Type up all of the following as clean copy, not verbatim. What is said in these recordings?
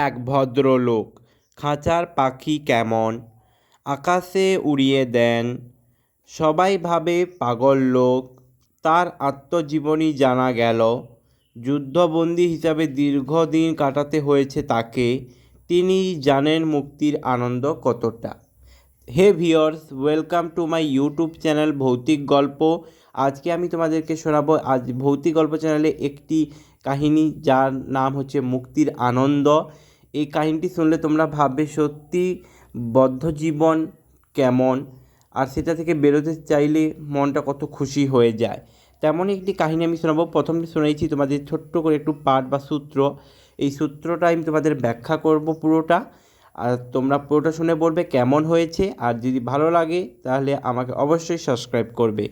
এক ভদ্রলোক খাঁচার পাখি কেমন আকাশে উড়িয়ে দেন। সবাই ভাবে পাগল লোক। তার আত্মজীবনী জানা গেল। যুদ্ধবন্দী হিসাবে দীর্ঘদিন কাটাতে হয়েছে তাকে। তিনি জানেন মুক্তির আনন্দ কতটা। Hey viewers, welcome to my YouTube channel ভৌতিক গল্প। আজকে আমি তোমাদেরকে শোনাবো আজ ভৌতিক গল্প চ্যানেলে একটি কাহিনী, যার নাম হচ্ছে মুক্তির আনন্দ। এই কাহিনীটি শুনলে তোমরা ভাববে সত্যি বদ্ধ জীবন কেমন, আর সেটা থেকে বেরোতে চাইলে মনটা কত খুশি হয়ে যায়। তেমনই একটি কাহিনী আমি শোনাবো। প্রথমে শুনেছি তোমাদের ছোট্ট করে একটু পাঠ বা সূত্র। এই সূত্রটা আমি তোমাদের ব্যাখ্যা করব পুরোটা, আর তোমরা পুরোটা শুনে বলবে কেমন হয়েছে। আর যদি ভালো লাগে তাহলে আমাকে অবশ্যই সাবস্ক্রাইব করবে।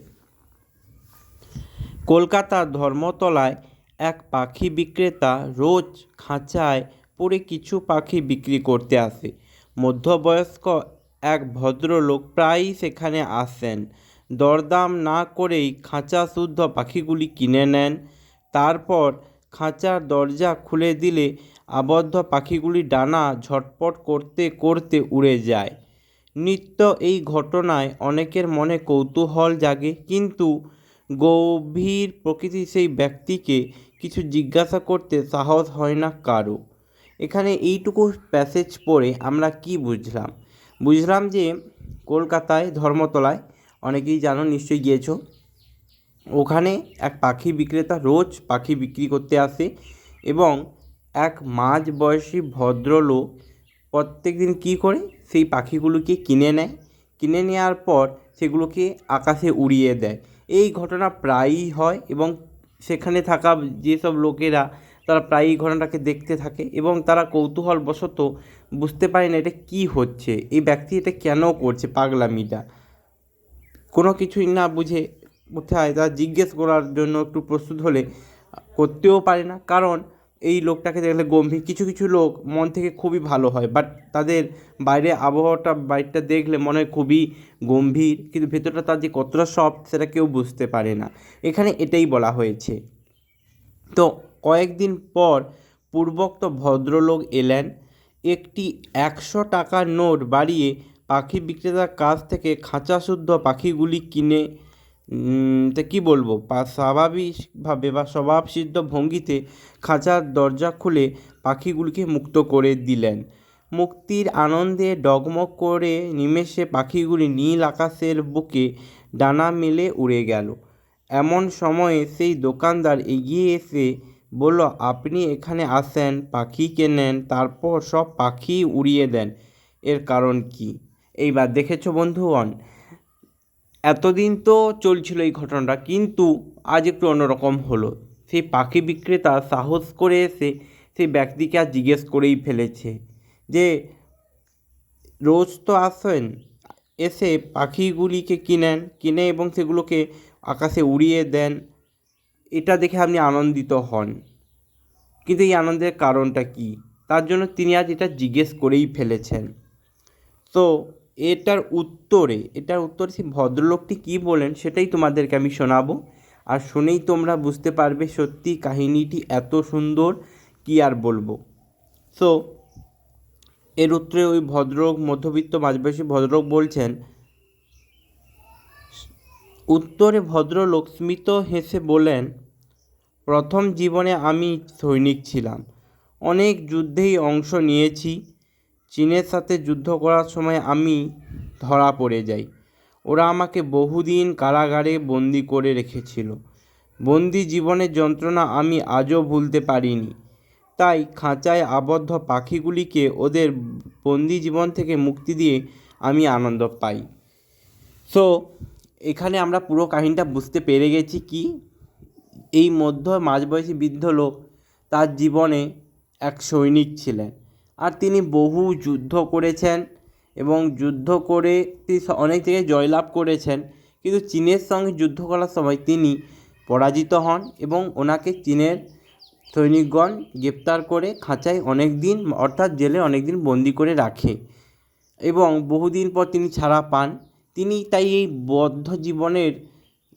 কলকাতার ধর্মতলায় এক পাখি বিক্রেতা রোজ খাঁচায় পড়ে কিছু পাখি বিক্রি করতে আসে। মধ্যবয়স্ক এক ভদ্রলোক প্রায়ই সেখানে আসেন। দরদাম না করেই খাঁচা শুদ্ধ পাখিগুলি কিনে নেন। তারপর খাঁচার দরজা খুলে দিলে আবদ্ধ পাখিগুলি ডানা ঝটপট করতে করতে উড়ে যায়। নিত্য এই ঘটনায় অনেকের মনে কৌতূহল জাগে, কিন্তু গভীর প্রকৃতির সেই ব্যক্তিকে কিছু জিজ্ঞাসা করতে সাহস হয় না কারো। এখানে এইটুকু প্যাসেজ পড়ে আমরা কি বুঝলাম যে কলকাতায় ধর্মতলায়, অনেকেই জানো, নিশ্চয়ই গিয়েছো, ওখানে এক পাখি বিক্রেতা রোজ পাখি বিক্রি করতে আসে এবং এক মাঝ বয়সী ভদ্রলোক প্রত্যেক দিন কী করে সেই পাখিগুলোকে কিনে নেয়। কিনে নেওয়ার পর সেগুলোকে আকাশে উড়িয়ে দেয়। এই ঘটনা প্রায়ই হয় এবং সেখানে থাকা যেসব লোকেরা তারা প্রায়ই ঘটনাটাকে দেখতে থাকে এবং তারা কৌতূহলবশত বুঝতে পারে না এটা কী হচ্ছে, এই ব্যক্তি এটা কেন করছে পাগলামিটা। কোনো কিছুই না বুঝে কোথায় তারা জিজ্ঞেস করার জন্য একটু প্রস্তুত হলে করতেও পারে না, কারণ এই লোকটাকে দেখলে গম্ভীর। কিছু কিছু লোক মন থেকে খুবই ভালো হয়, বাট তাদের বাইরে আবহাওয়াটা বাইরটা দেখলে মনে হয় খুবই গম্ভীর, কিন্তু ভেতরটা তার যে কতটা সফট সেটা কেউ বুঝতে পারে না। এখানে এটাই বলা হয়েছে। তো কয়েকদিন পর পূর্বোক্ত ভদ্রলোক এলেন। একটি 100 টাকার নোট বাড়িয়ে পাখি বিক্রেতার কাছ থেকে খাঁচাশুদ্ধ পাখিগুলি কিনে তা কী বলবো, স্বাভাবিকভাবে বা স্বভাবসিদ্ধ ভঙ্গিতে খাঁচার দরজা খুলে পাখিগুলিকে মুক্ত করে দিলেন। মুক্তির আনন্দে ডগমগ করে নিমেষে পাখিগুলি নীল আকাশের বুকে ডানা মেলে উড়ে গেল। এমন সময়ে সেই দোকানদার এগিয়ে এসে বলল, আপনি এখানে আসেন, পাখি কেনেন, তারপর সব পাখি উড়িয়ে দেন, এর কারণ কি? এইবার দেখেছো বন্ধুগণ, এতদিন তো চলছিল এই ঘটনাটা, কিন্তু আজ একটু অন্যরকম হলো। সেই পাখি বিক্রেতা সাহস করে এসে সেই ব্যক্তিকে আর জিজ্ঞেস করেই ফেলেছে যে রোজ তো আসেন, এসে পাখিগুলিকে কিনে এবং সেগুলোকে আকাশে উড়িয়ে দেন, এটা দেখে আপনি আনন্দিত হন, কিন্তু এই আনন্দের কারণটা কি? তার জন্য তিনি আজ এটা জিজ্ঞেস করেই ফেলেছেন। তো এটার উত্তরে সেই ভদ্রলোকটি কী বলেন সেটাই তোমাদেরকে আমি শোনাবো, আর শুনেই তোমরা বুঝতে পারবে সত্যি কাহিনীটি এত সুন্দর, কি আর বলবো। সো এর উত্তরে ওই ভদ্রলোক, মধ্যবিত্ত মাঝবয়সী ভদ্রলোক বলছেন, উত্তরে ভদ্রলোক স্মিত হেসে বলেন, প্রথম জীবনে আমি সৈনিক ছিলাম, অনেক যুদ্ধেই অংশ নিয়েছি। চীনের সাথে যুদ্ধ করার সময় আমি ধরা পড়ে যাই। ওরা আমাকে বহুদিন কারাগারে বন্দি করে রেখেছিল। বন্দি জীবনের যন্ত্রণা আমি আজও ভুলতে পারিনি। তাই খাঁচায় আবদ্ধ পাখিগুলিকে ওদের বন্দি জীবন থেকে মুক্তি দিয়ে আমি আনন্দ পাই। সো এখানে আমরা পুরো কাহিনীটা বুঝতে পেরে গেছি কি এই মাঝবয়সী বৃদ্ধ লোক তার জীবনে এক সৈনিক ছিলেন, আর তিনি বহু যুদ্ধ করেছেন এবং যুদ্ধ করে তিনি অনেক জায়গায় জয়লাভ করেছেন, কিন্তু চীনের সঙ্গে যুদ্ধ করার সময় তিনি পরাজিত হন এবং ওনাকে চীনের সৈনিকগণ গ্রেপ্তার করে খাঁচায় অনেক দিন, অর্থাৎ জেলে অনেক দিন বন্দি করে রাখে এবং বহুদিন পর তিনি ছাড়া পান। তিনি তাই এই বদ্ধ জীবনের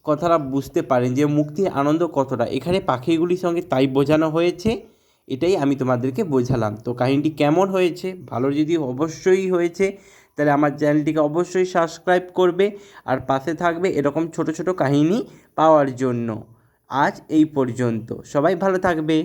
কথাটা বুঝতে পারেন যে মুক্তির আনন্দ কতটা। এখানে পাখিগুলির সঙ্গে তাই বোঝানো হয়েছে এটাই আমি তোমাদেরকে বোঝালাম। তো কাহিনীটি কেমন হয়েছে, ভালো যদি অবশ্যই হয়েছে তাহলে আমার চ্যানেলটিকে অবশ্যই সাবস্ক্রাইব করবে আর পাশে থাকবে এরকম ছোট ছোট কাহিনী পাওয়ার জন্য। আজ এই পর্যন্ত, সবাই ভালো থাকবে।